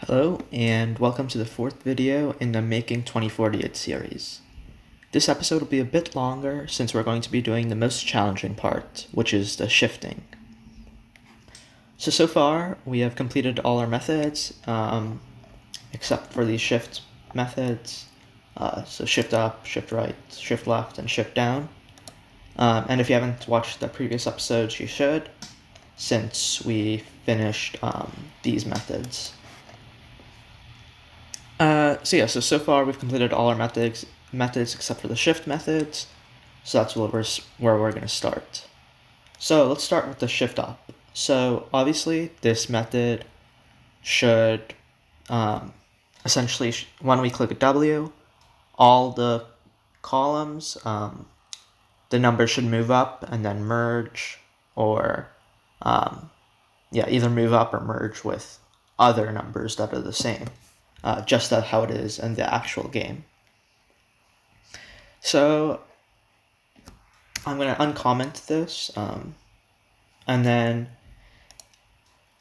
Hello, and welcome to the fourth video in the Making 2048 series. This episode will be a bit longer since we're going to be doing the most challenging part, which is the shifting. So far, we have completed all our methods, except for these shift methods. So shift up, shift right, shift left, and shift down. And if you haven't watched the previous episodes, you should, since we finished these methods. So far we've completed all our methods except for the shift methods, so that's where we're going to start. So let's start with the shift up. So obviously this method should essentially, when we click W, all the columns, the numbers should move up and then merge, or either move up or merge with other numbers that are the same. Just how it is in the actual game. So I'm going to uncomment this, and then,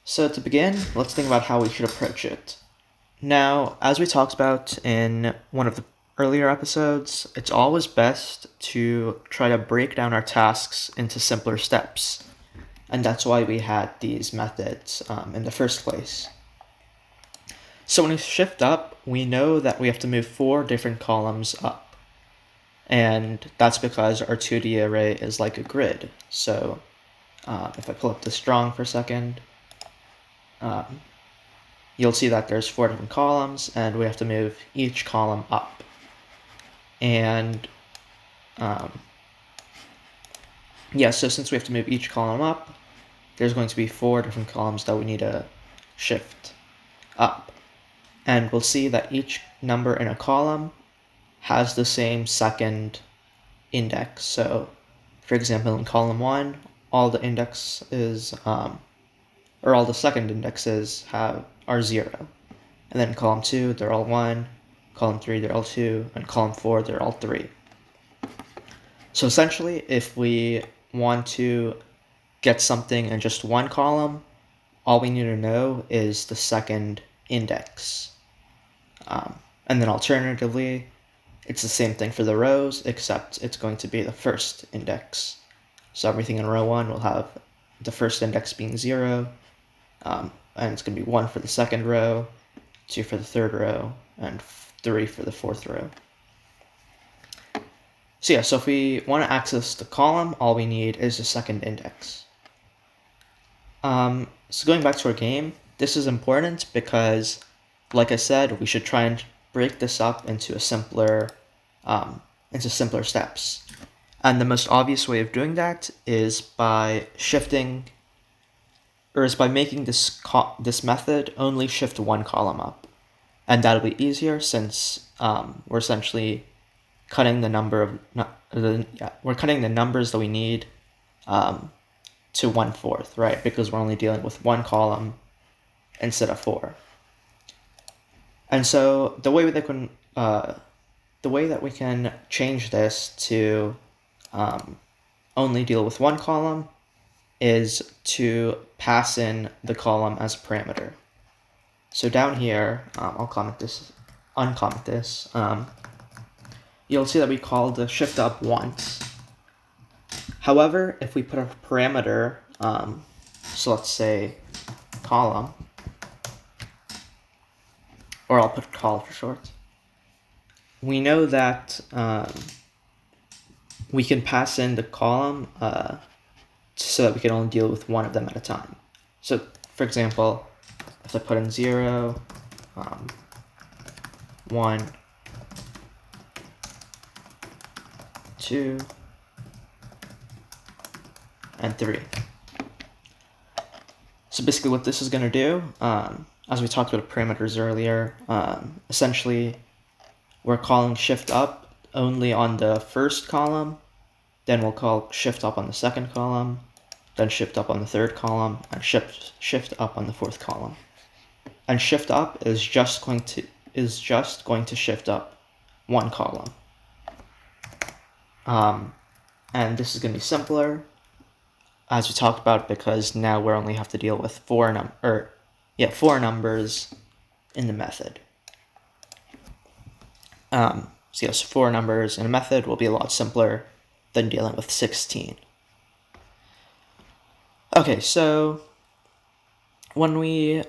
so to begin, let's think about how we should approach it. Now, as we talked about in one of the earlier episodes, it's always best to try to break down our tasks into simpler steps, and that's why we had these methods in the first place. So when we shift up, we know that we have to move 4 different columns up. And that's because our 2D array is like a grid. So if I pull up this drawing for a second, you'll see that there's 4 different columns, and we have to move each column up. And so since we have to move each column up, there's going to be 4 different columns that we need to shift up. And we'll see that each number in a column has the same second index. So, for example, in column 1, all the indexes, all the second indexes are 0. And then in column 2, they're all 1, column 3, they're all 2, and column 4, they're all 3. So essentially, if we want to get something in just one column, all we need to know is the second index. And then alternatively, it's the same thing for the rows, except it's going to be the first index. So everything in row 1 will have the first index being 0, and it's going to be 1 for the second row, 2 for the third row, and 3 for the fourth row. So if we want to access the column, all we need is the second index. So going back to our game, this is important because, like I said, we should try and break this up into simpler steps. And the most obvious way of doing that is by making this method only shift one column up. And that'll be easier since we're essentially cutting the we're cutting the numbers that we need to 1/4, right? Because we're only dealing with one column instead of 4. And so the way that we can change this to only deal with one column is to pass in the column as a parameter. So down here, I'll uncomment this. You'll see that we called the shift up once. However, if we put a parameter, so let's say column, or I'll put col for short, we know that we can pass in the column so that we can only deal with one of them at a time. So, for example, if I put in 0, 1, 2, and 3. So basically what this is going to do, as we talked about parameters earlier, essentially we're calling shift up only on the first column, then we'll call shift up on the second column, then shift up on the third column, and shift up on the fourth column. And shift up is just going to shift up one column. And this is going to be simpler, as we talked about, because now we only have to deal with 4 numbers in the method. So yes, 4 numbers in a method will be a lot simpler than dealing with 16. Okay, so when we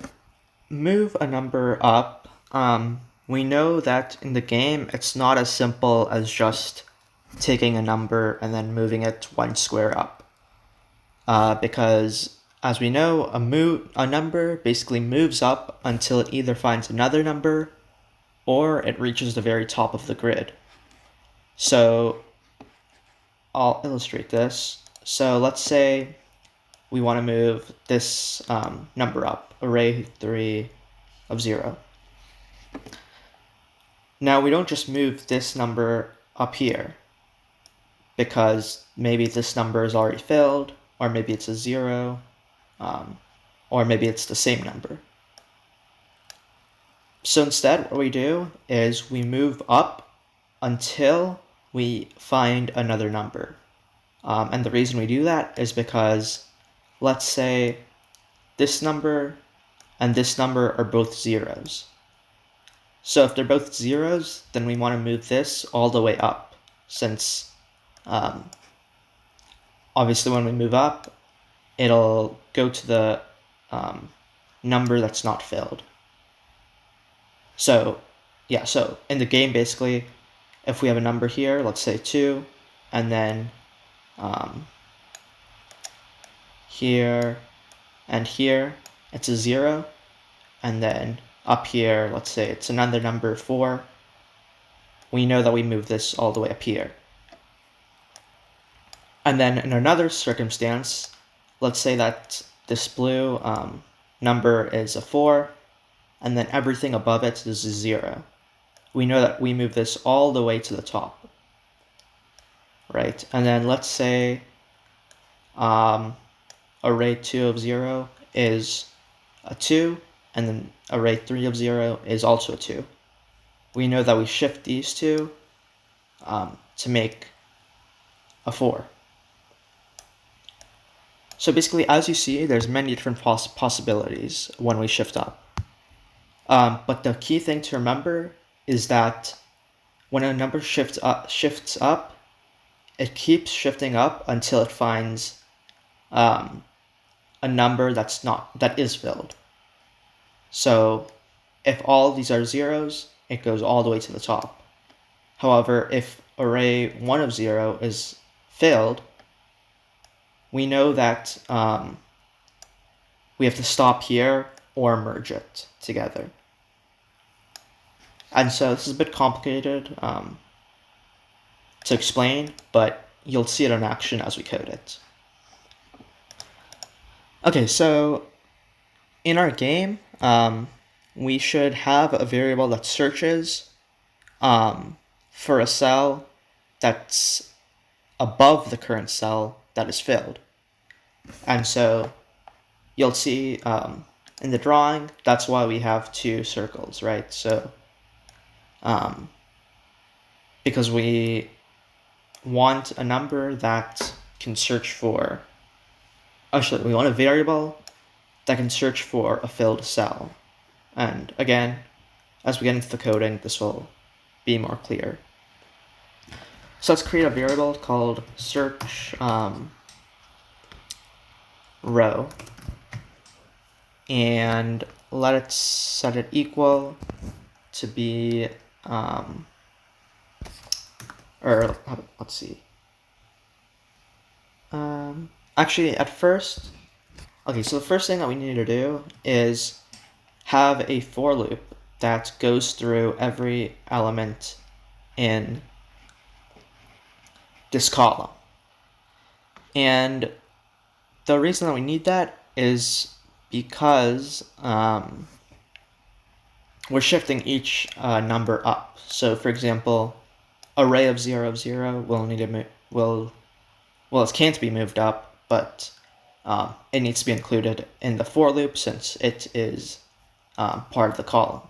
move a number up, we know that in the game it's not as simple as just taking a number and then moving it 1 square up. Because as we know, a number basically moves up until it either finds another number or it reaches the very top of the grid. So I'll illustrate this. So let's say we want to move this number up, array 3 of 0. Now we don't just move this number up here because maybe this number is already filled, or maybe it's a 0, or maybe it's the same number. So instead, what we do is we move up until we find another number. And the reason we do that is because, let's say, this number and this number are both zeros. So if they're both zeros, then we want to move this all the way up, since obviously when we move up, it'll go to the number that's not filled. So yeah, so in the game, basically, if we have a number here, let's say 2, and then here and here, it's a 0, and then up here, let's say it's another number 4, we know that we move this all the way up here. And then in another circumstance, let's say that this blue number is a 4, and then everything above it is a 0. We know that we move this all the way to the top, right? And then let's say array 2 of 0 is a 2, and then array 3 of 0 is also a 2. We know that we shift these two to make a 4. So basically, as you see, there's many different possibilities when we shift up. But the key thing to remember is that when a number shifts up, it keeps shifting up until it finds a number that is filled. So if all of these are zeros, it goes all the way to the top. However, if array 1 of 0 is filled, we know that we have to stop here or merge it together. And so this is a bit complicated to explain, but you'll see it in action as we code it. Okay, so in our game, we should have a variable that searches for a cell that's above the current cell that is filled. And so you'll see in the drawing, that's why we have 2 circles, right? So because we want a number that can search for, actually we want a variable that can search for a filled cell. And again, as we get into the coding, this will be more clear. So let's create a variable called search row, and let it set it equal to be or let's see. Actually, at first, okay, so the first thing that we need to do is have a for loop that goes through every element in this column. And the reason that we need that is because we're shifting each number up. So for example, array of 0 of 0 will need to it can't be moved up, but it needs to be included in the for loop since it is part of the column.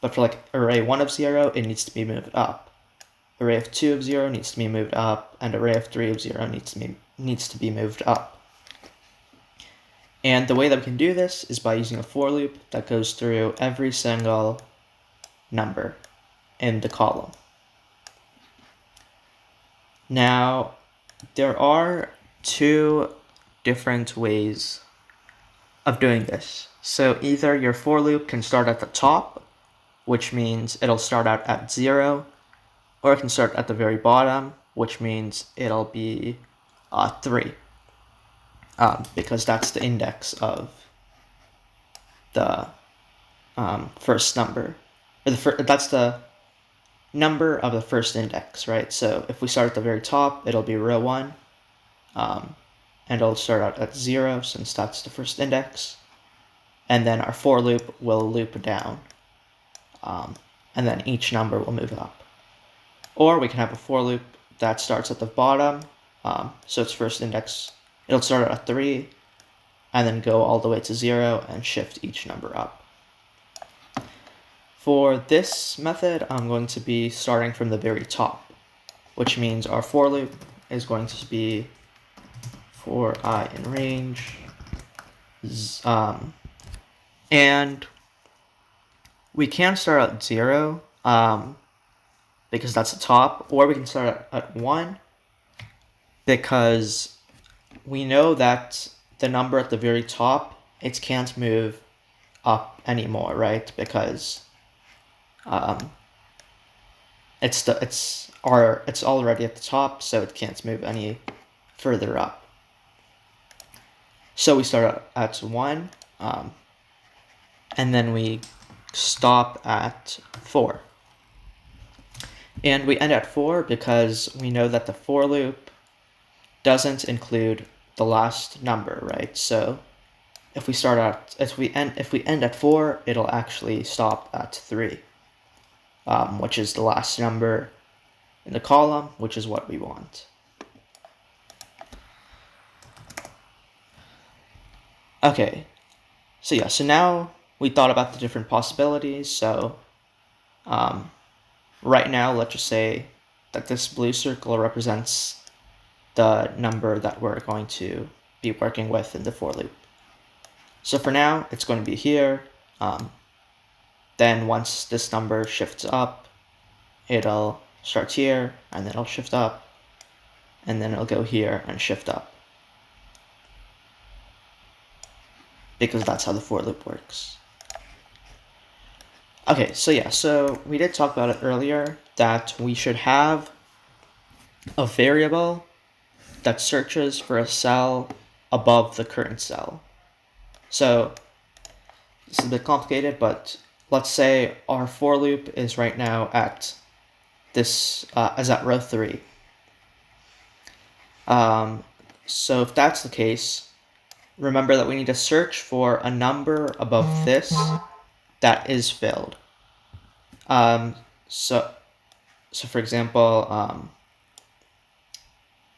But for like array 1 of 0, it needs to be moved up. Array of 2 of 0 needs to be moved up, and array of 3 of 0 needs to be moved up. And the way that we can do this is by using a for loop that goes through every single number in the column. Now, there are two different ways of doing this. So either your for loop can start at the top, which means it'll start out at 0, or it can start at the very bottom, which means it'll be 3, because that's the index of the first number. Or that's the number of the first index, right? So if we start at the very top, it'll be row 1, and it'll start out at 0 since that's the first index. And then our for loop will loop down, and then each number will move up. Or we can have a for loop that starts at the bottom, so its first index, it'll start at 3, and then go all the way to 0 and shift each number up. For this method, I'm going to be starting from the very top, which means our for loop is going to be for I in range, and we can start at 0, because that's the top, or we can start at 1, because we know that the number at the very top, it can't move up anymore, right? Because it's already at the top, so it can't move any further up. So we start at 1, and then we stop at 4. And we end at 4 because we know that the for loop doesn't include the last number, right? So if we end at 4, it'll actually stop at 3, which is the last number in the column, which is what we want. Okay, so now we thought about the different possibilities. So right now, let's just say that this blue circle represents the number that we're going to be working with in the for loop. So for now, it's going to be here. Then once this number shifts up, it'll start here, and then it'll shift up, and then it'll go here and shift up, because that's how the for loop works. Okay, so we did talk about it earlier, that we should have a variable that searches for a cell above the current cell. So this is a bit complicated, but let's say our for loop is right now at this is at row 3. So if that's the case, remember that we need to search for a number above this that is filled. So for example,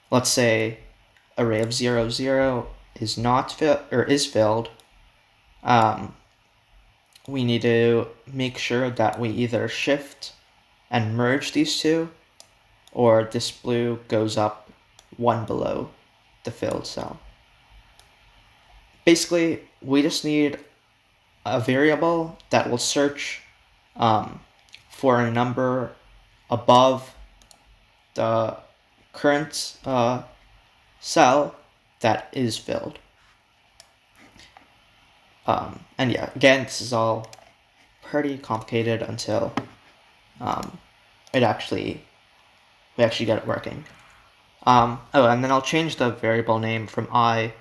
let's say array of 0, 0 is not filled. We need to make sure that we either shift and merge these two, or this blue goes up 1 below the filled cell. Basically, we just need a variable that will search for a number above the current cell that is filled. And yeah, again, this is all pretty complicated until we actually get it working. And then I'll change the variable name from I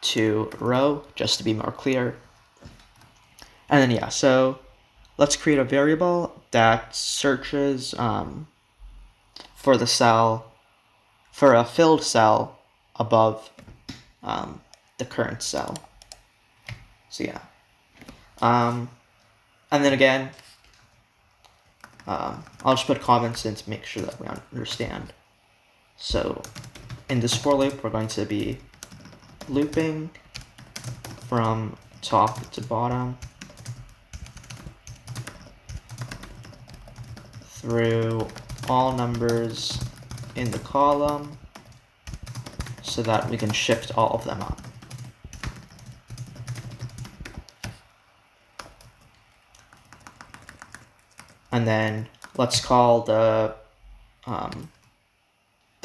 to row just to be more clear. And then yeah, so let's create a variable that searches for a filled cell above the current cell. So yeah, and then again, I'll just put comments in to make sure that we understand. So in this for loop, we're going to be looping from top to bottom through all numbers in the column so that we can shift all of them up. and then let's call the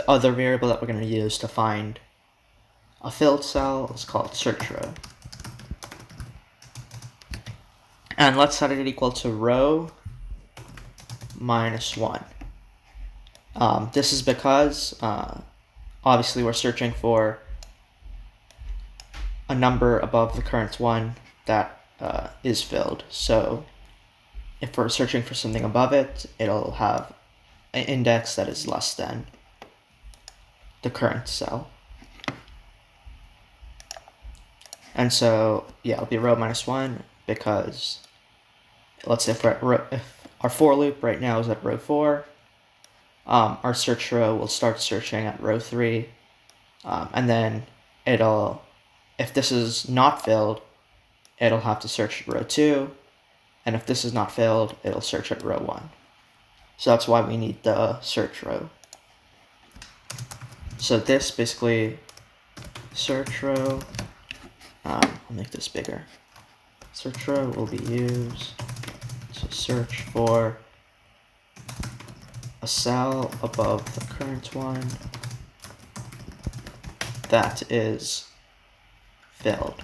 other variable that we're going to use to find a filled cell, let's call it search row. And let's set it equal to row minus 1. This is because obviously we're searching for a number above the current one that is filled. So if we're searching for something above it, it'll have an index that is less than the current cell. And so, yeah, it'll be row minus 1 because let's say if our for loop right now is at row 4, our search row will start searching at row 3, and then if this is not filled, it'll have to search at row 2, and if this is not filled, it'll search at row 1. So that's why we need the search row. So this basically, search row, I'll make this bigger. Search row will be used to search for a cell above the current one that is filled.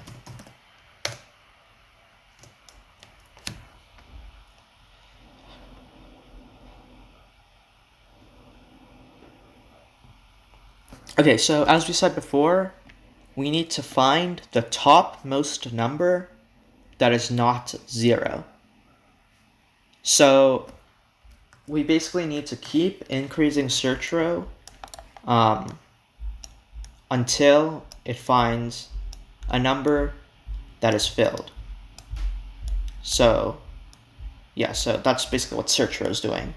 Okay, so as we said before, we need to find the topmost number that is not 0. So we basically need to keep increasing search row until it finds a number that is filled. So yeah, so that's basically what search row is doing.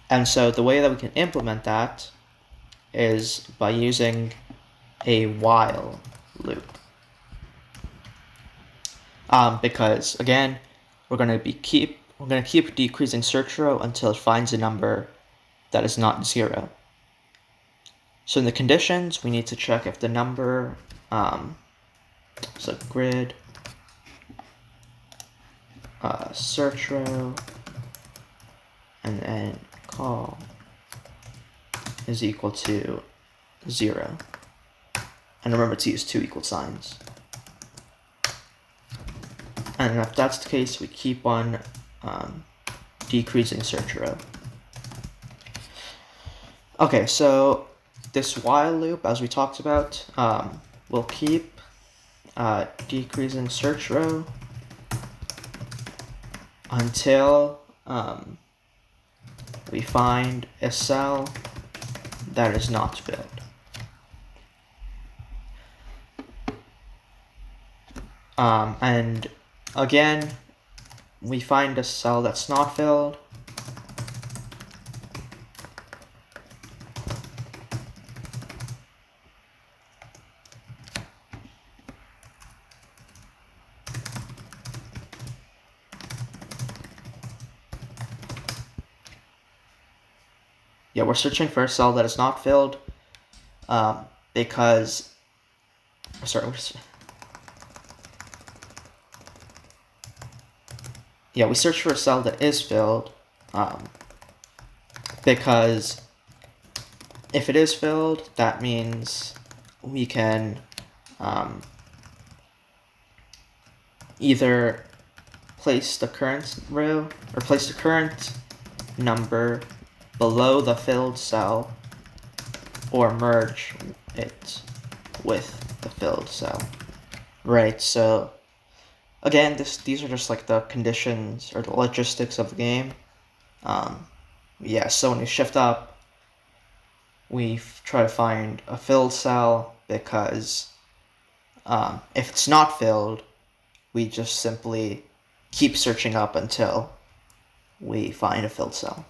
And so the way that we can implement that is by using a while loop. Because again, we're going to keep decreasing search row until it finds a number that is not 0. So in the conditions, we need to check if the number, so grid, search row, and then call is equal to 0. And remember to use 2 equal signs. And if that's the case, we keep on decreasing search row. Okay, so this while loop, as we talked about, will keep decreasing search row until we find a cell that is not filled. And again, we find a cell that's not filled. Yeah, we're searching for a cell that is not filled because, yeah, we search for a cell that is filled because if it is filled, that means we can either place the current row or place the current number below the filled cell or merge it with the filled cell, right? So again, these are just like the conditions or the logistics of the game. Yeah, so when we shift up, we try to find a filled cell because if it's not filled, we just simply keep searching up until we find a filled cell.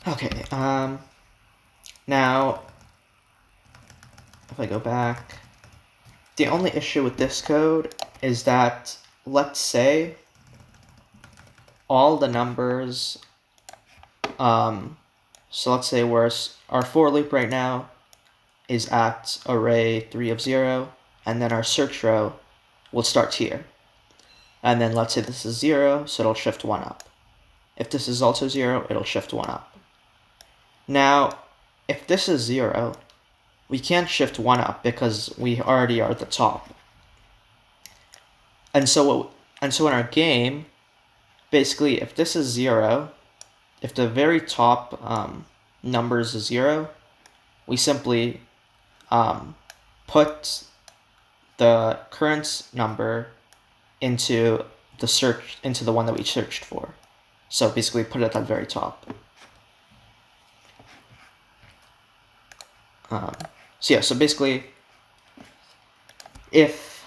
Okay, now if I go back, the only issue with this code is that, let's say all the numbers, so let's say our for loop right now is at array 3 of 0, and then our search row will start here. And then let's say this is 0, so it'll shift 1 up. If this is also 0, it'll shift 1 up. Now, if this is 0, we can't shift 1 up because we already are at the top. And so in our game, basically, if this is 0, if the very top number is a 0, we simply put the current number into the one that we searched for. So basically put it at the very top. So basically, if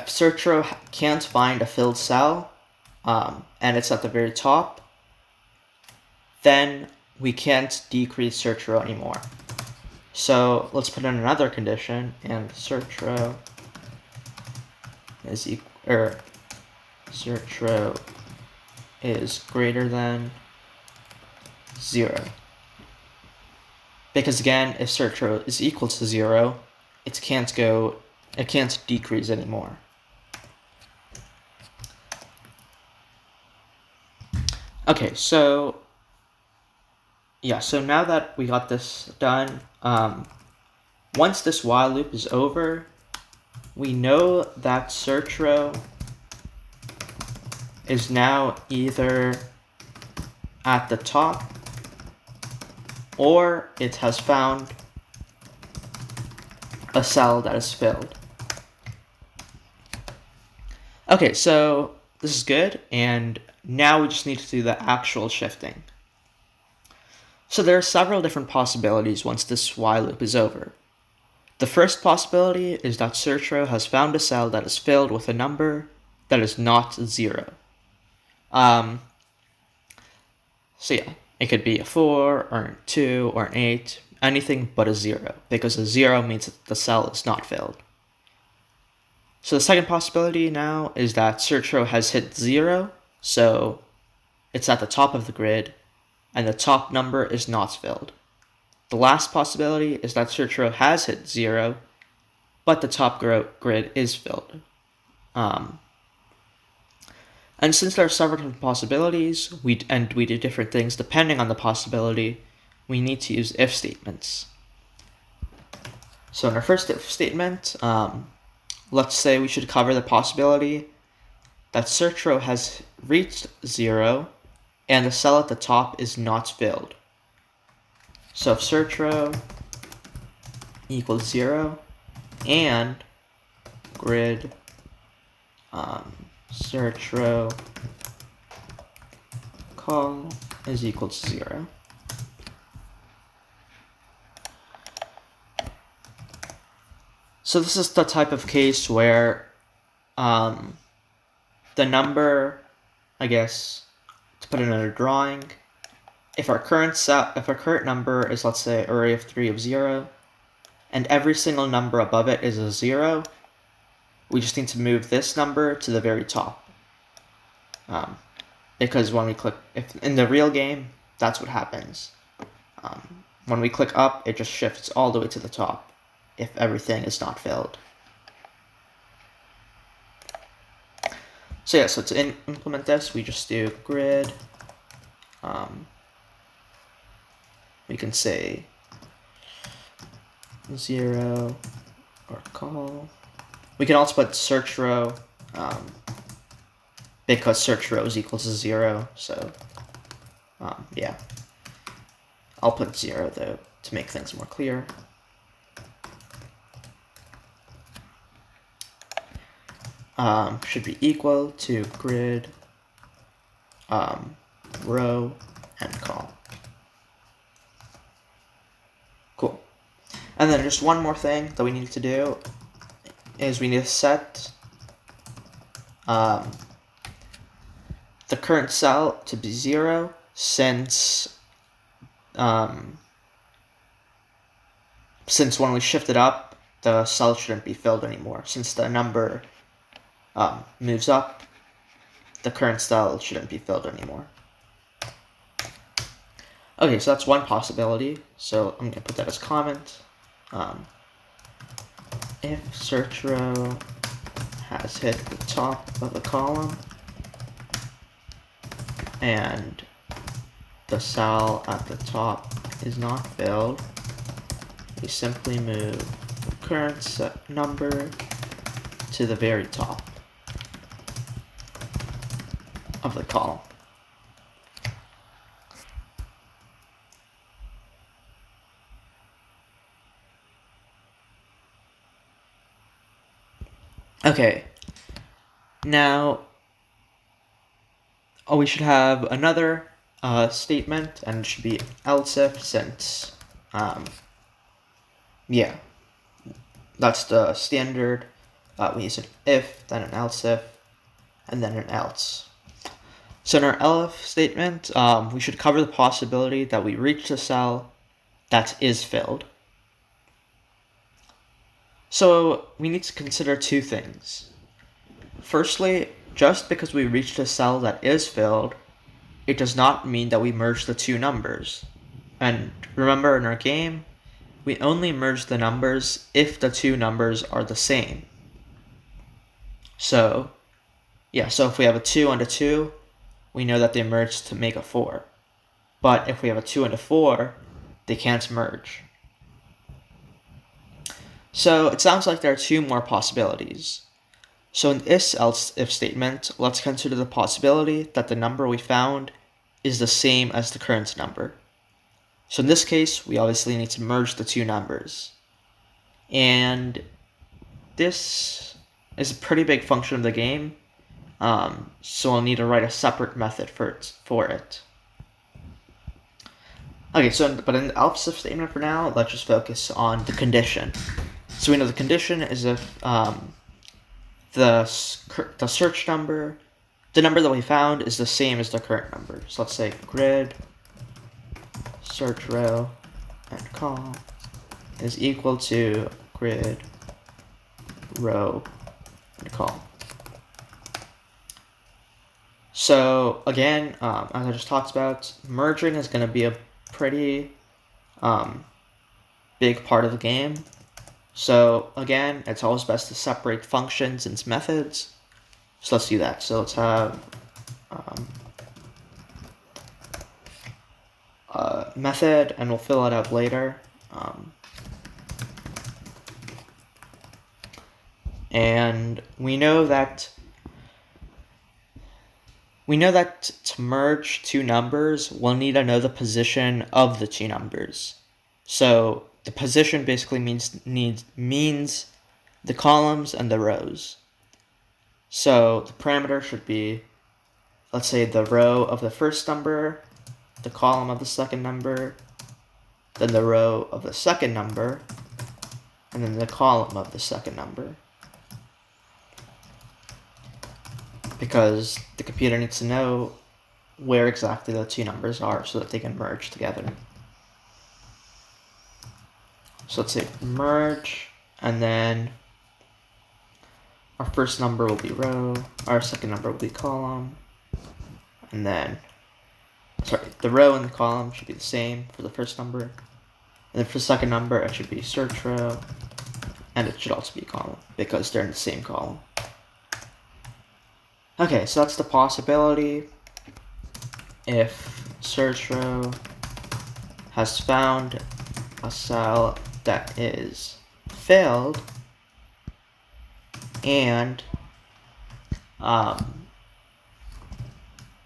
search row can't find a filled cell, and it's at the very top, then we can't decrease search row anymore. So let's put in another condition, and search row is search row is greater than 0. Because again, if search row is equal to 0, it can't decrease anymore. Okay, so now that we got this done, once this while loop is over, we know that search row is now either at the top or it has found a cell that is filled. Okay, so this is good, and now we just need to do the actual shifting. So there are several different possibilities once this while loop is over. The first possibility is that search row has found a cell that is filled with a number that is not 0. It could be a 4 or a 2 or an 8, anything but a 0, because a 0 means that the cell is not filled. So the second possibility now is that search row has hit 0, so it's at the top of the grid, and the top number is not filled. The last possibility is that search row has hit 0, but the top grid is filled. And since there are several different possibilities, we do different things depending on the possibility, we need to use if statements. So in our first if statement, let's say we should cover the possibility that search row has reached 0 and the cell at the top is not filled. So if search row equals 0 and grid search row call is equal to 0. So this is the type of case where the number, I guess, to put it in a drawing, if our current number is, let's say, array of 3 of 0, and every single number above it is a 0, we just need to move this number to the very top. Because when we click, if in the real game, that's what happens. When we click up, it just shifts all the way to the top if everything is not filled. So to implement this, we just do grid. We can say 0 or call. We can also put search row, because search row is equal to 0, so I'll put 0 though to make things more clear. Should be equal to grid row and call. Cool. And then just one more thing that we need to do is we need to set the current cell to be 0 since when we shift it up, the cell shouldn't be filled anymore. Since the number moves up, the current cell shouldn't be filled anymore. Okay, so that's one possibility. So I'm going to put that as comment. if search row has hit the top of the column and the cell at the top is not filled, we simply move the current number to the very top of the column. Okay, now we should have another statement, and it should be else if, since yeah, that's the standard. We use an if, then an else if, and then an else. So in our elif statement, we should cover the possibility that we reach the cell that is filled. So we need to consider two things. Firstly, just because we reached a cell that is filled, it does not mean that we merge the two numbers. And remember, in our game, we only merge the numbers if the two numbers are the same. So if we have a 2 and a 2, we know that they merge to make a 4. But if we have a 2 and a 4, they can't merge. So it sounds like there are two more possibilities. So in this else if statement, let's consider the possibility that the number we found is the same as the current number. So in this case, we obviously need to merge the two numbers. And this is a pretty big function of the game, so I'll need to write a separate method for it. Okay, but in the else if statement for now, let's just focus on the condition. So we know the condition is if the search number, the number that we found, is the same as the current number. So let's say grid search row and column is equal to grid row and column. So again, as I just talked about, merging is going to be a pretty big part of the game. So again, it's always best to separate functions into methods. So let's do that. So let's have a method, and we'll fill it out later. And we know that to merge two numbers, we'll need to know the position of the two numbers. So the position basically means the columns and the rows. So the parameter should be, let's say, the row of the first number, the column of the second number, then the row of the second number, and then the column of the second number. Because the computer needs to know where exactly the two numbers are so that they can merge together. So let's say merge, and then our first number will be row, our second number will be column, and then, the row and the column should be the same for the first number, and then for the second number it should be search row, and it should also be column, because they're in the same column. Okay, so that's the possibility if search row has found a cell that is filled and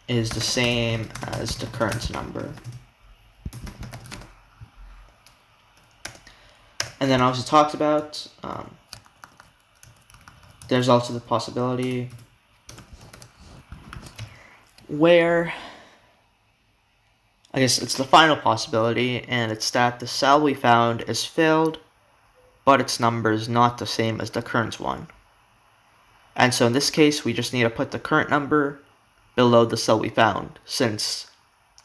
is the same as the current number. And then I also talked about there's also the possibility where, I guess it's the final possibility, and it's that the cell we found is filled, but its number is not the same as the current one. And so in this case, we just need to put the current number below the cell we found, since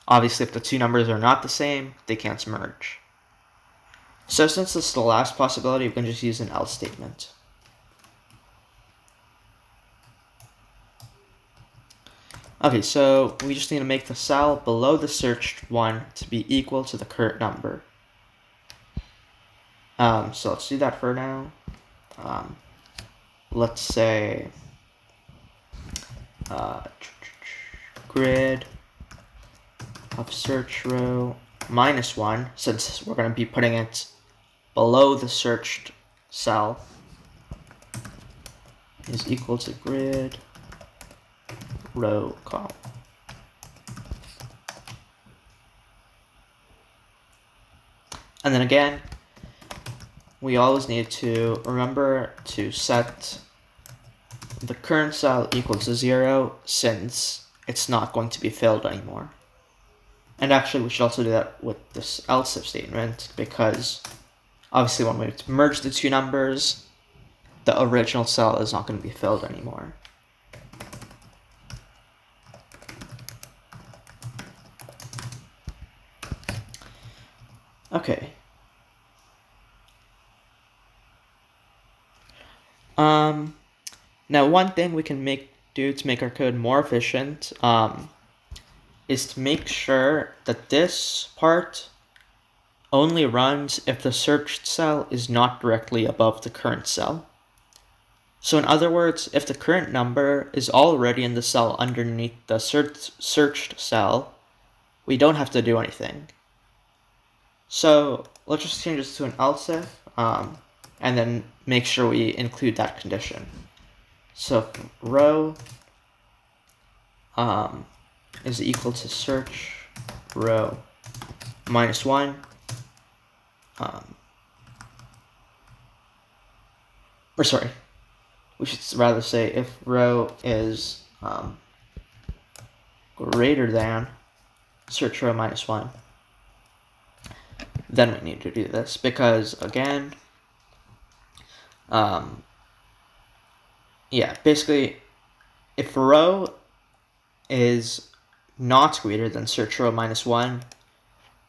obviously if the two numbers are not the same, they can't merge. So since this is the last possibility, we can just use an else statement. Okay, so we just need to make the cell below the searched one to be equal to the current number. So let's do that for now. let's say grid of search row -1, since we're going to be putting it below the searched cell, is equal to grid row column. And then again, we always need to remember to set the current cell equal to 0, since it's not going to be filled anymore. And actually, we should also do that with this else if statement, because obviously when we merge the two numbers, the original cell is not going to be filled anymore. Okay. Now one thing we can do to make our code more efficient is to make sure that this part only runs if the searched cell is not directly above the current cell. So in other words, if the current number is already in the cell underneath the searched cell, we don't have to do anything. So let's just change this to an else if, and then make sure we include that condition. So row is equal to search row -1. Or sorry, we should rather say if row is greater than search row -1, then we need to do this, because again, basically, if row is not greater than search row -1,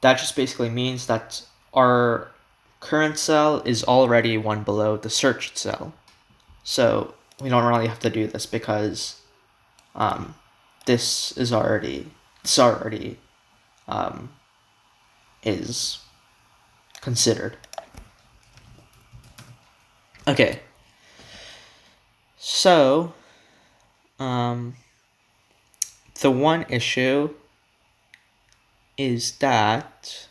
that just basically means that our current cell is already one below the searched cell. So we don't really have to do this, because this already is considered. Okay. So the one issue is that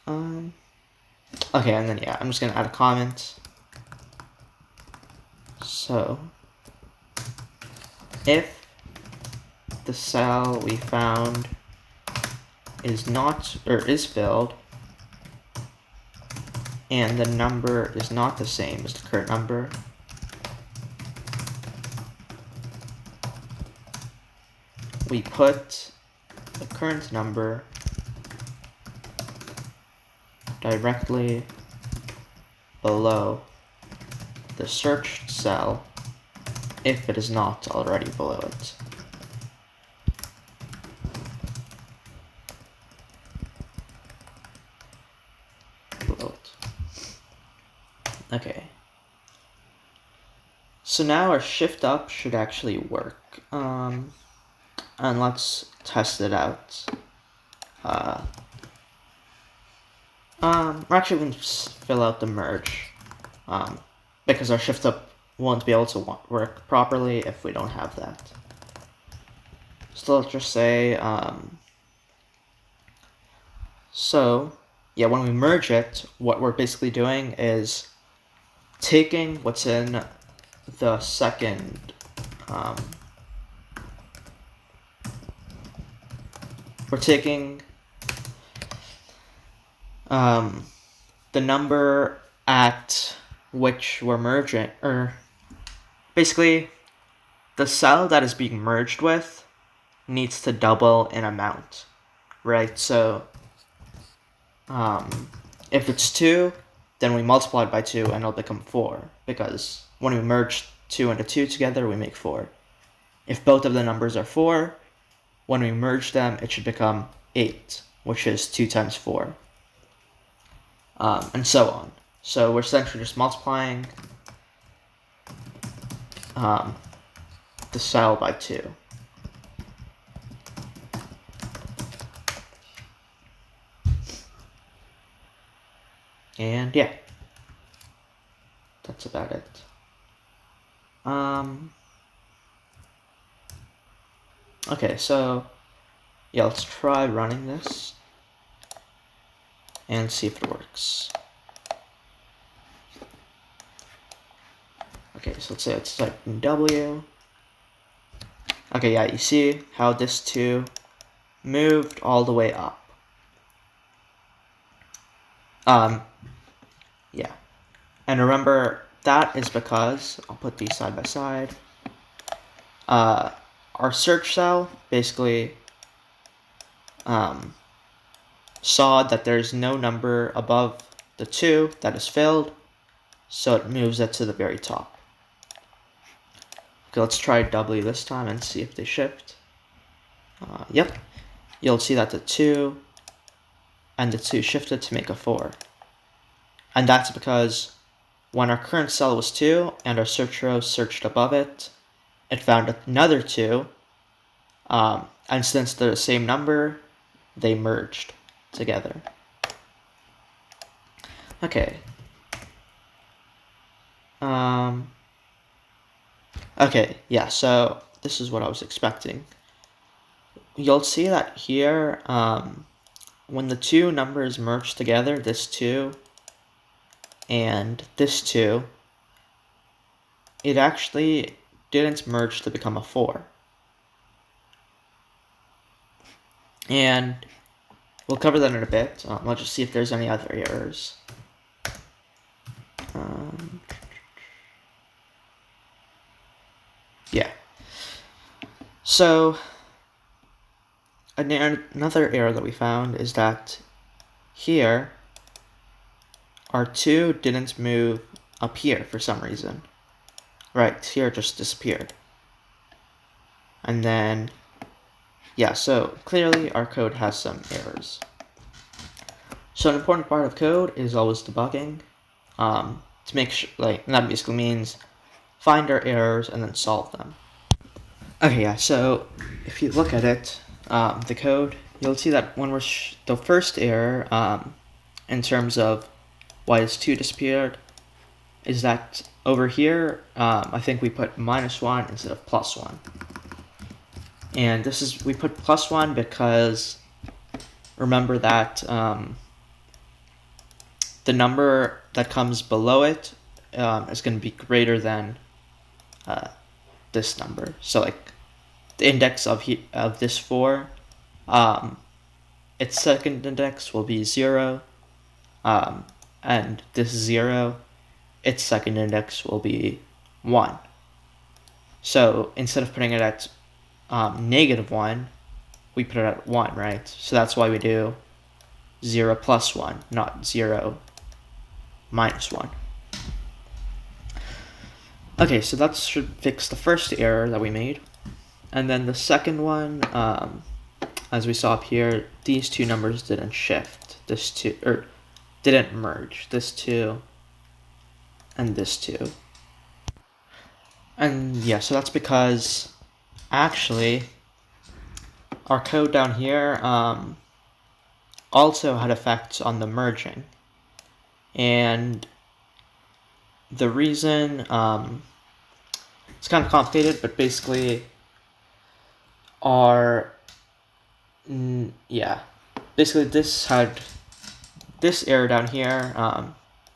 okay, and then I'm just gonna add a comment. So if the cell we found is not, or is filled, and the number is not the same as the current number, we put the current number directly below the searched cell if it is not already below it. Okay. So now our shift up should actually work. And let's test it out. We're actually going to fill out the merge, because our shift up won't be able to work properly if we don't have that. So let's just say, when we merge it, what we're basically doing is taking what's in the second, we're taking the number at which we're merging, or basically the cell that is being merged with needs to double in amount, right? So if it's 2, then we multiply it by 2 and it'll become 4, because when we merge 2 and 2 together, we make 4. If both of the numbers are 4, when we merge them, it should become 8, which is 2 times 4. And so on. So we're essentially just multiplying the cell by 2. And that's about it. Okay, so yeah, let's try running this and see if it works. Okay, so let's say it's type in W. Okay, yeah, you see how this 2 moved all the way up. Yeah. And remember, that is because, I'll put these side by side, our search cell basically saw that there's no number above the 2 that is filled, so it moves it to the very top. Okay, let's try W this time and see if they shift. Yep, you'll see that the 2 and the 2 shifted to make a 4. And that's because when our current cell was 2 and our search row searched above it, it found another 2, and since they're the same number, they merged together. Okay. Okay, yeah, so this is what I was expecting. You'll see that here, when the 2 numbers merge together, this 2 and this 2, it actually didn't merge to become a 4. And we'll cover that in a bit. Let's just see if there's any other errors. Yeah. So, another error that we found is that here, our 2 didn't move up here for some reason. Right, here it just disappeared. And then, yeah, so clearly our code has some errors. So an important part of code is always debugging, to make sure, and that basically means find our errors and then solve them. Okay, yeah, so if you look at it, the code, you'll see that when we're the first error, in terms of why this 2 disappeared, is that over here, I think we put -1 instead of +1. And this is, we put +1 because remember that the number that comes below it is going to be greater than this number. So like the index of this 4, its second index will be 0, and this 0, its second index will be 1. So instead of putting it at -1, we put it at 1, right? So that's why we do 0 plus 1, not 0 minus 1. Okay, so that should fix the first error that we made. And then the second one, as we saw up here, these 2 numbers didn't shift. This 2, or didn't merge. This 2 and this 2. And yeah, so that's because actually our code down here also had effects on the merging. And the reason, it's kind of complicated, but basically basically this had this error down here,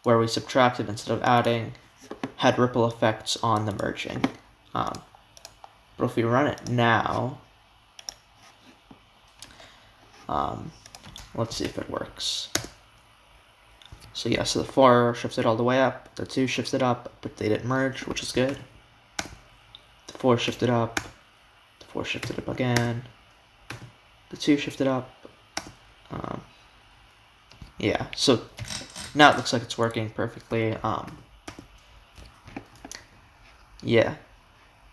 where we subtracted instead of adding, had ripple effects on the merging. But if we run it now, let's see if it works. So yeah, so the 4 shifted all the way up, the 2 shifted up, but they didn't merge, which is good. The 4 shifted up, the 4 shifted up again, the 2 shifted up. Yeah, so now it looks like it's working perfectly. Yeah,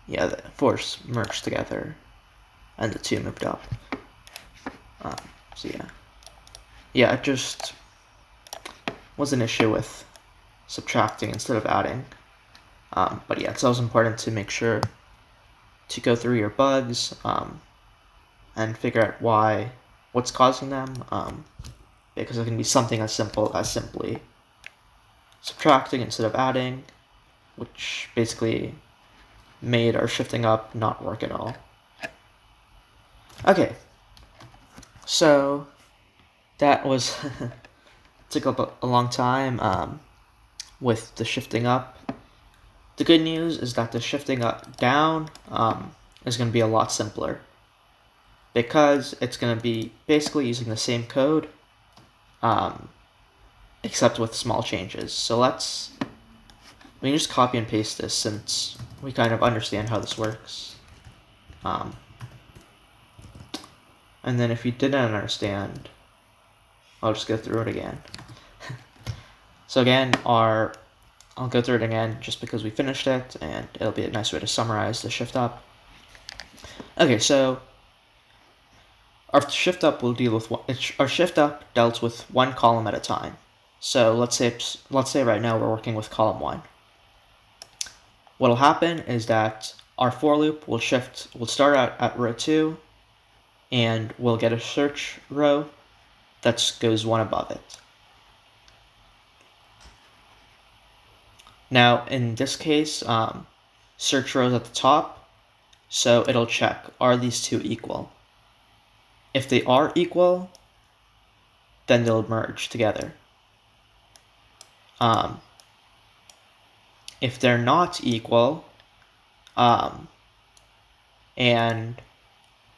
the 4 merged together, and the 2 moved up. So yeah, it just was an issue with subtracting instead of adding. But yeah, it's always important to make sure to go through your bugs and figure out what's causing them, because it can be something as simple as simply subtracting instead of adding, which basically made our shifting up not work at all. Okay, so that was took up a long time with the shifting up. The good news is that the shifting up down is going to be a lot simpler, because it's going to be basically using the same code, except with small changes. So we can just copy and paste this since we kind of understand how this works. And then if you didn't understand, I'll just go through it again. So again, I'll go through it again just because we finished it, and it'll be a nice way to summarize the shift up. Okay, so our shift up will deal with our shift up dealt with one column at a time. So let's say right now we're working with column 1. What'll happen is that our for loop will start out at row 2, and we'll get a search row that goes one above it. Now in this case, search row is at the top, so it'll check, are these two equal? If they are equal, then they'll merge together. If they're not equal, so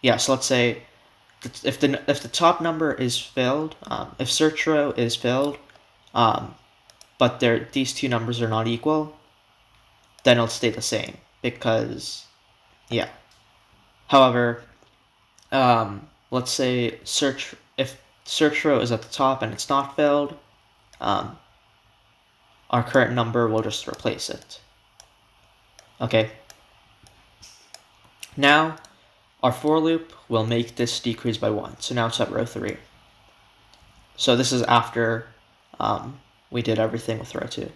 let's say if the top number is filled, if search row is filled, but these two numbers are not equal, then it'll stay the same, because However, let's say if search row is at the top and it's not filled, our current number will just replace it. Okay. Now, our for loop will make this decrease by 1. So now it's at row 3. So this is after we did everything with row 2.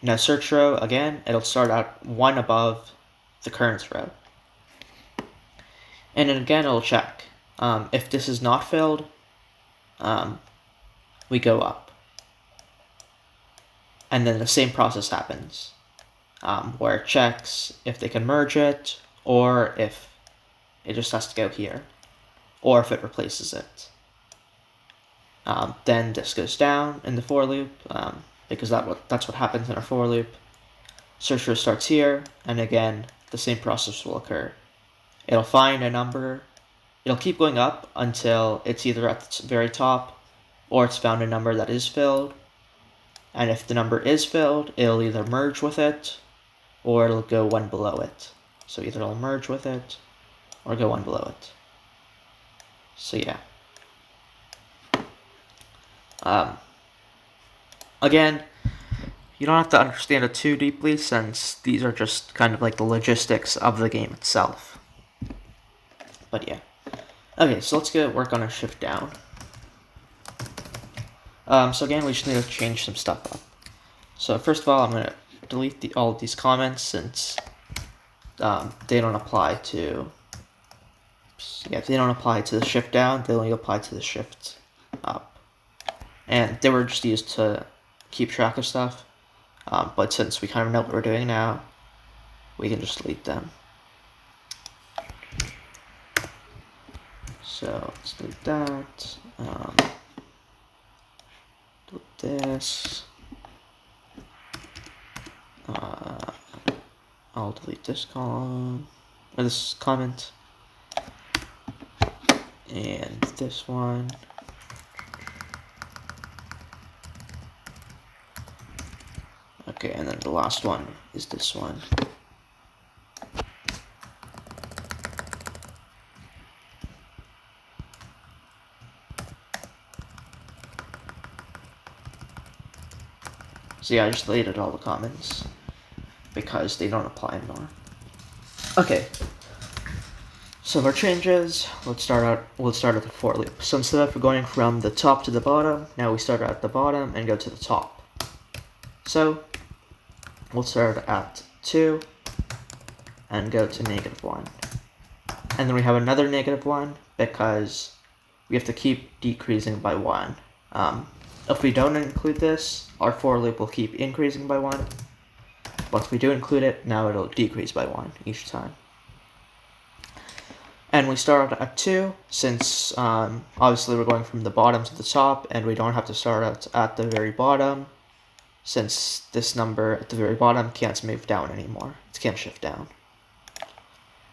Now search row, again, it'll start at 1 above the current row. And then again, it'll check. If this is not filled, we go up. And then the same process happens, where it checks if they can merge it, or if it just has to go here, or if it replaces it. Then this goes down in the for loop, because that's what happens in our for loop. Search row starts here, and again, the same process will occur. It'll find a number, it'll keep going up until it's either at the very top, or it's found a number that is filled. And if the number is filled, it'll either merge with it, or it'll go one below it. So either it'll merge with it, or go one below it. So yeah. Again, you don't have to understand it too deeply, since these are just kind of like the logistics of the game itself. But yeah. Okay, so let's get work on a shift down. So again, we just need to change some stuff up. So first of all, I'm going to delete all of these comments, since they don't apply to... if they don't apply to the shift down, they only apply to the shift up. And they were just used to keep track of stuff. But since we kind of know what we're doing now, we can just delete them. So let's delete that. Delete this. I'll delete this column, or this comment, and this one. Okay, and then the last one is this one. So yeah, I just deleted all the comments because they don't apply anymore. Okay. So our changes, we'll start at the for loop. So instead of going from the top to the bottom, now we start at the bottom and go to the top. So we'll start at 2 and go to -1. And then we have another -1 because we have to keep decreasing by 1. If we don't include this, our for loop will keep increasing by 1. But if we do include it, now it'll decrease by 1 each time. And we start at 2, since obviously we're going from the bottom to the top, and we don't have to start at the very bottom, since this number at the very bottom can't move down anymore. It can't shift down.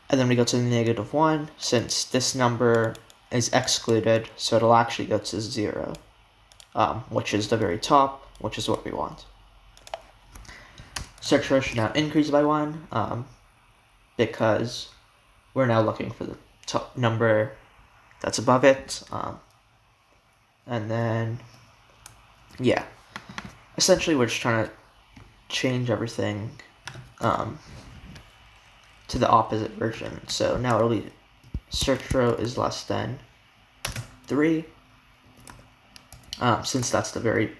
And then we go to the -1, since this number is excluded, so it'll actually go to 0, which is the very top, which is what we want. Search row should now increase by 1, because we're now looking for the top number that's above it. And then, yeah, essentially we're just trying to change everything to the opposite version. So now it'll be search row is less than 3, since that's the very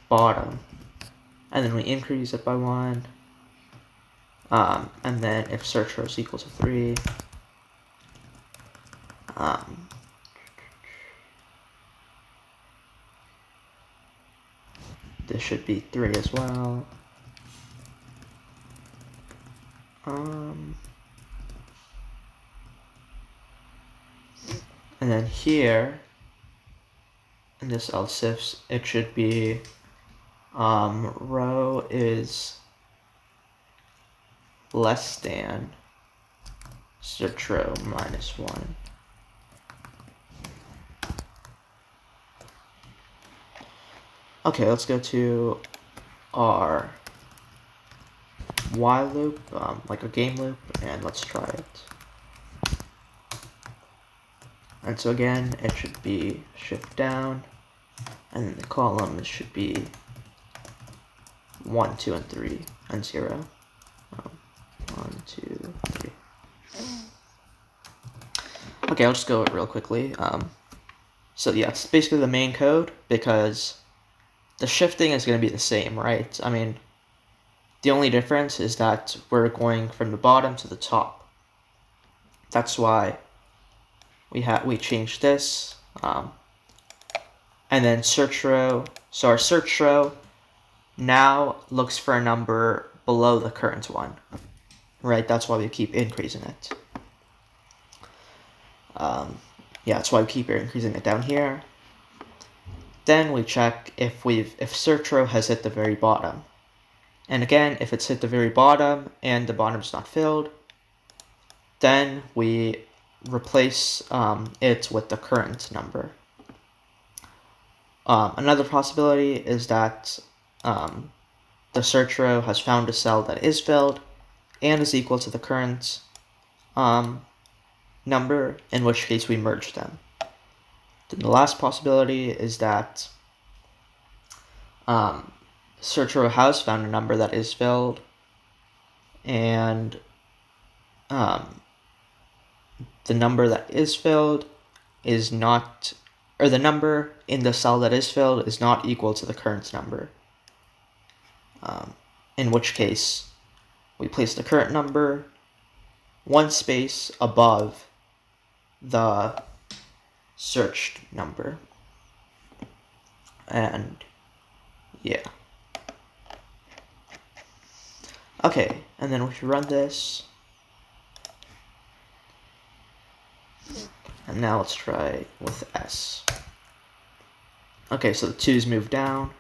bottom. And then we increase it by 1. And then if search row is equal to 3, this should be 3 as well. And then here, in this else if, it should be row is less than search row -1. Okay, let's go to our while loop, like a game loop, and let's try it. And so again, it should be shift down, and then the columns should be 1, 2, and 3, and 0. 1, 2, 3. Okay, I'll just go real quickly. So yeah, it's basically the main code, because the shifting is going to be the same, right? I mean, the only difference is that we're going from the bottom to the top. That's why we changed this. And then search row. So our search row now looks for a number below the current one, right? That's why we keep increasing it. Yeah, that's why we keep increasing it down here. Then we check if search row has hit the very bottom. And again, if it's hit the very bottom and the bottom's not filled, then we replace it with the current number. Another possibility is that the search row has found a cell that is filled and is equal to the current number, in which case we merge them. Then the last possibility is that search row has found a number that is filled, and the number that is filled is not, or the number in the cell that is filled is not equal to the current number. In which case, we place the current number 1 space above the searched number. And yeah. Okay, and then we should run this. And now let's try with S. Okay, so the 2's moved down.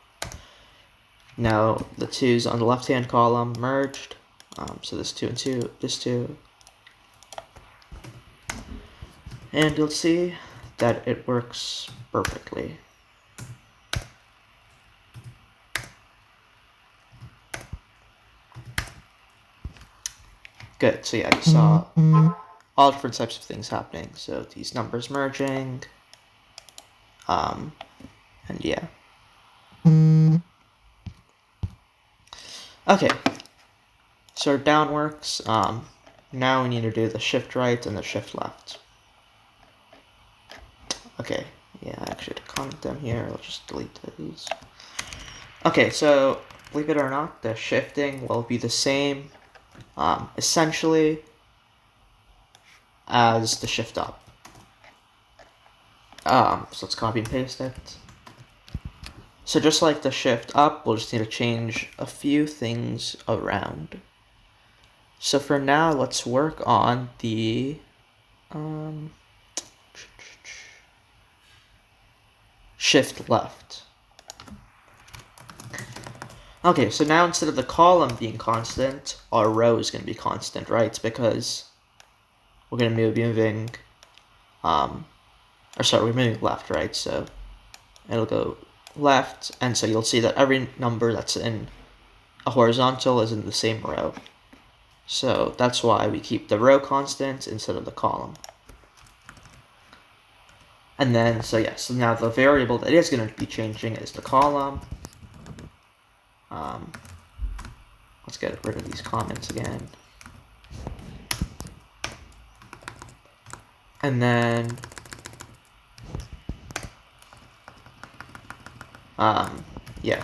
Now the 2's on the left-hand column merged. So this 2 and 2, this 2. And you'll see that it works perfectly. Good, so yeah, you saw all different types of things happening. So these numbers merging, and yeah. Okay, so down works. Now we need to do the shift right and the shift left. Okay, yeah, I actually had to comment them here. I'll just delete those. Okay, so believe it or not, the shifting will be the same, essentially, as the shift up. So let's copy and paste it. So just like the shift up, we'll just need to change a few things around. So for now, let's work on the shift left. Okay, so now instead of the column being constant, our row is going to be constant, right? It's because we're going to be moving, we're moving left, right? So it'll go left, and so you'll see that every number that's in a horizontal is in the same row. So that's why we keep the row constant instead of the column. And then, so now the variable that is going to be changing is the column. Let's get rid of these comments again. And then,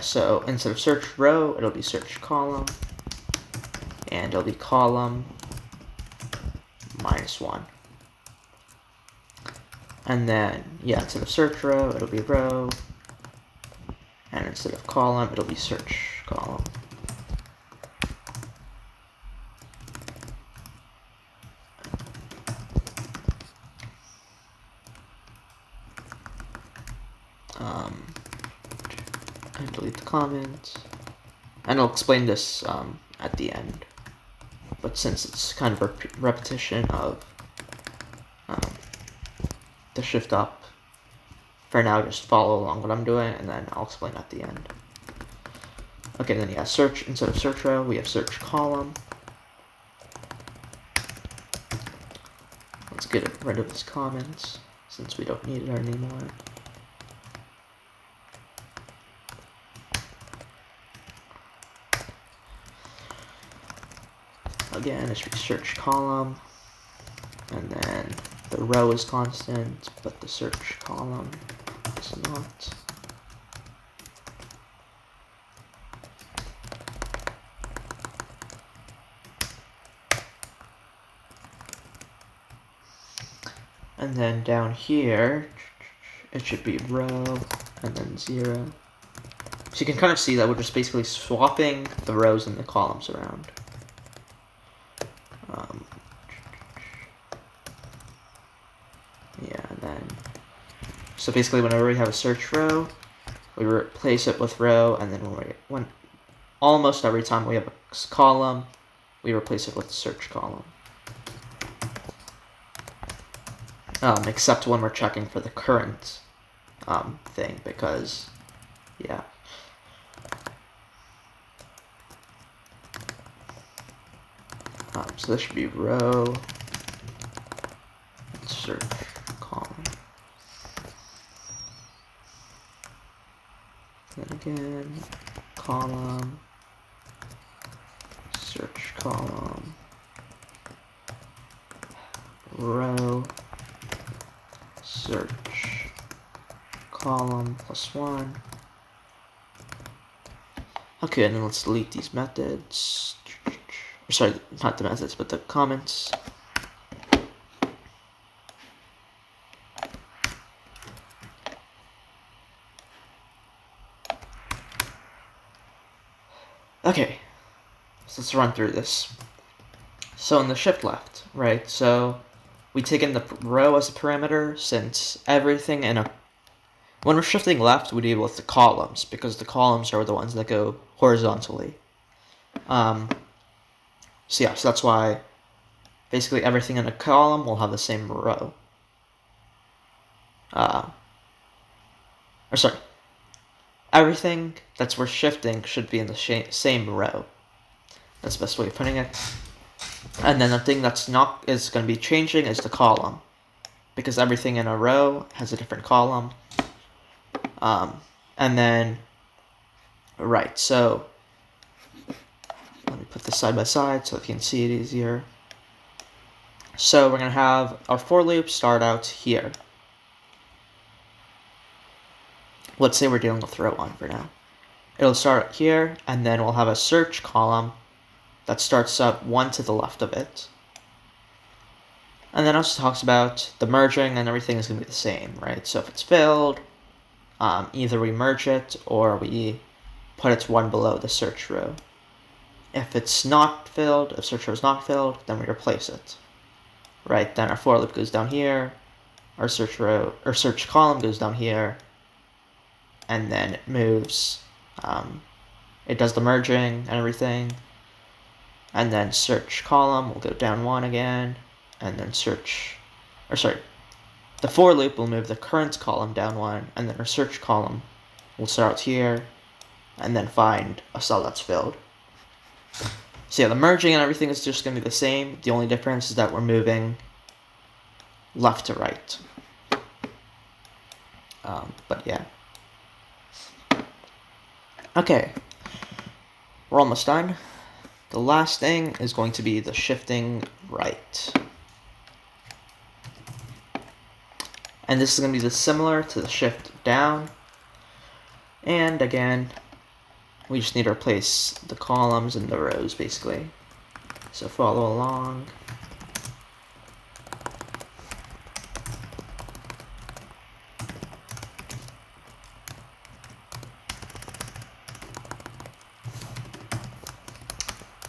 so instead of search row, it'll be search column. And it'll be column -1. And then, instead of search row, it'll be row. And instead of column, it'll be search column. And delete the comment. And I'll explain this at the end. But since it's kind of a repetition of the shift up, for now just follow along what I'm doing, and then I'll explain at the end. Okay, then search, instead of search row, we have search column. Let's get rid of this comments, since we don't need it anymore. Again, it should be search column, and then the row is constant, but the search column is not. And then down here, it should be row, and then 0. So you can kind of see that we're just basically swapping the rows and the columns around. And then, so basically whenever we have a search row, we replace it with row, and then when almost every time we have a column, we replace it with search column. Except when we're checking for the current thing, because, so this should be row, search column. Then again, column, search column, row, search column +1. Okay, and then let's delete these methods. Or sorry, not the methods, but the comments. Okay, so let's run through this. So in the shift left, right, so we take in the row as a parameter, since everything when we're shifting left, we deal with the columns, because the columns are the ones that go horizontally. So that's why basically everything in a column will have the same row. Everything that's we're shifting should be in the same row. That's the best way of putting it. And then the thing that's not is going to be changing is the column, because everything in a row has a different column. And then, right, so let me put this side by side so you can see it easier. So we're going to have our for loop start out here. Let's say we're dealing with row 1 for now. It'll start here, and then we'll have a search column that starts out 1 to the left of it. And then also talks about the merging, and everything is going to be the same, right? So if it's filled, either we merge it or we put it one below the search row. If it's not filled, if search row is not filled, then we replace it. Right, then our for loop goes down here, our search row or search column goes down here, and then it moves. It does the merging and everything, and then search column will go down one again, and then the for loop will move the current column down one, and then our search column will start here, and then find a cell that's filled. So yeah, the merging and everything is just going to be the same. The only difference is that we're moving left to right. But yeah. Okay, we're almost done. The last thing is going to be the shifting right. And this is going to be similar to the shift down. And again, we just need to replace the columns and the rows, basically. So follow along.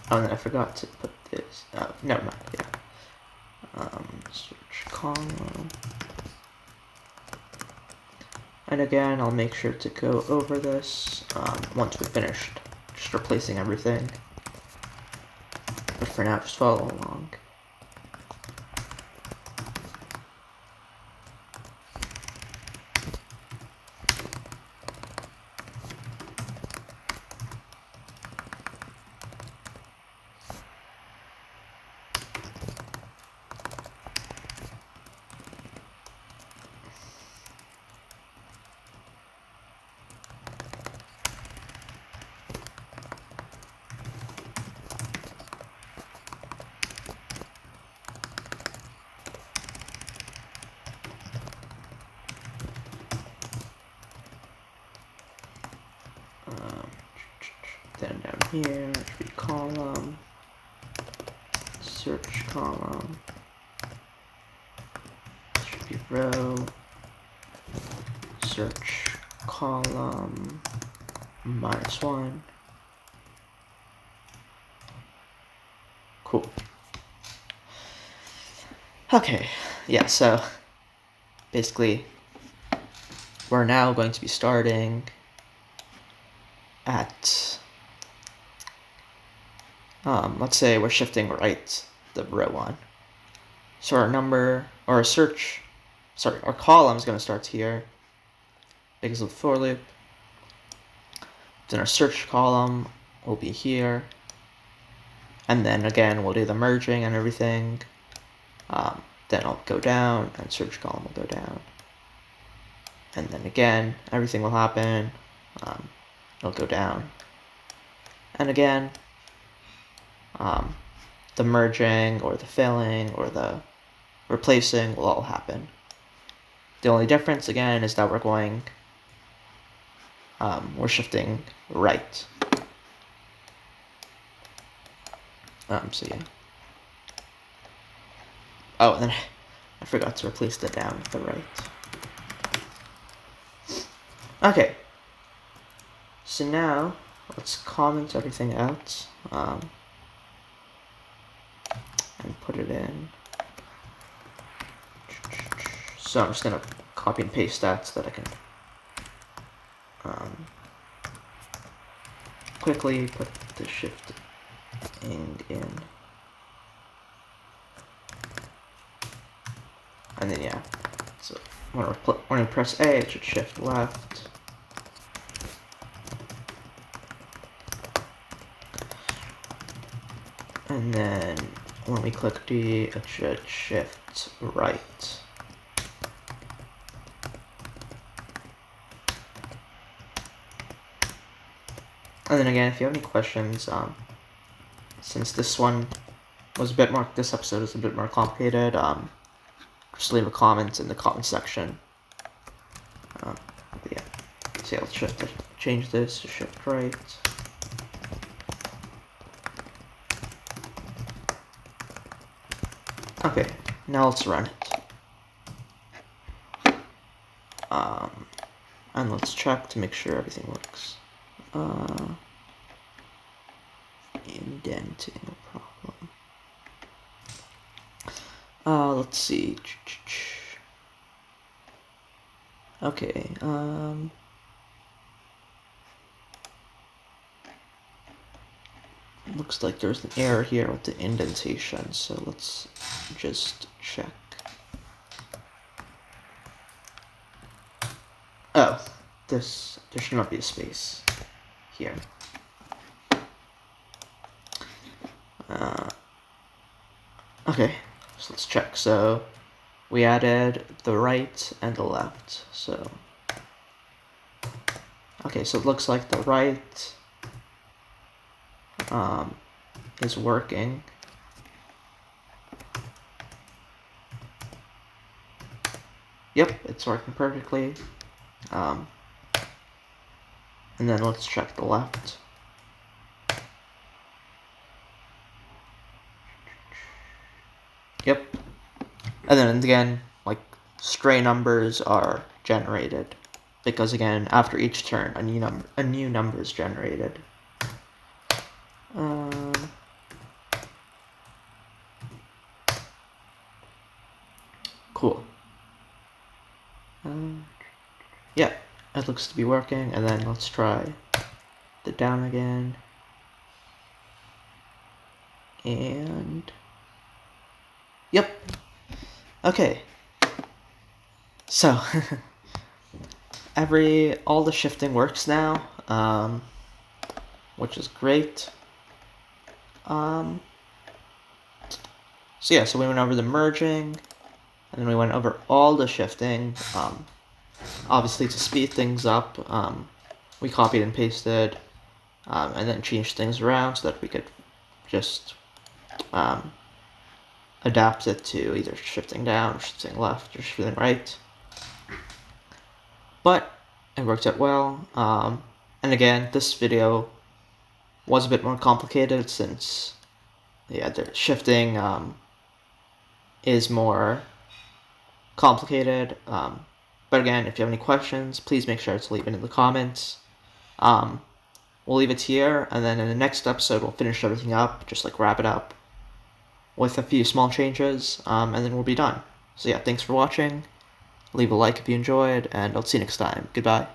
Oh, and I forgot to put this. Oh, never mind. Yeah. Search column. And again, I'll make sure to go over this once we're finished just replacing everything. But for now, just follow along. Then down here, it should be column, search column, it should be row, search column, -1. Cool. Okay, yeah, so basically we're now going to be starting at let's say we're shifting right the row one. So our our column is going to start here because of the for loop. Then our search column will be here. And then again, we'll do the merging and everything. Then I'll go down and search column will go down. And then again, everything will happen. It'll go down. And again, the merging or the filling or the replacing will all happen. The only difference again is that we're shifting right. So yeah. Oh, and then I forgot to replace the down with the right. Okay. So now let's comment everything out. And put it in. So I'm just gonna copy and paste that so that I can quickly put the shifting in. And then yeah, so when we press A, it should shift left. And then when we click D, it should shift right. And then again, if you have any questions, since this episode is a bit more complicated, just leave a comment in the comment section. Yeah, so yeah, let's change this to shift right. Okay, now let's run it. And let's check to make sure everything works. Indenting problem. Let's see. Okay, looks like there's an error here with the indentation, so let's just check. Oh, there should not be a space here. Okay, so let's check. So we added the right and the left. So okay, so it looks like the right is working. Yep, it's working perfectly. And then let's check the left. Yep. And then again, like, stray numbers are generated, because again, after each turn, a new number is generated. Cool. Yeah, it looks to be working. And then let's try the down again. And yep. Okay. So all the shifting works now, which is great. So yeah, so we went over the merging, and then we went over all the shifting. Obviously, to speed things up, we copied and pasted, and then changed things around so that we could just adapt it to either shifting down, or shifting left, or shifting right. But it worked out well. And again, this video was a bit more complicated since, yeah, the shifting is more complicated. But again, if you have any questions, please make sure to leave it in the comments. We'll leave it here, and then in the next episode, we'll finish everything up, just like wrap it up with a few small changes, and then we'll be done. So yeah, thanks for watching. Leave a like if you enjoyed, and I'll see you next time. Goodbye.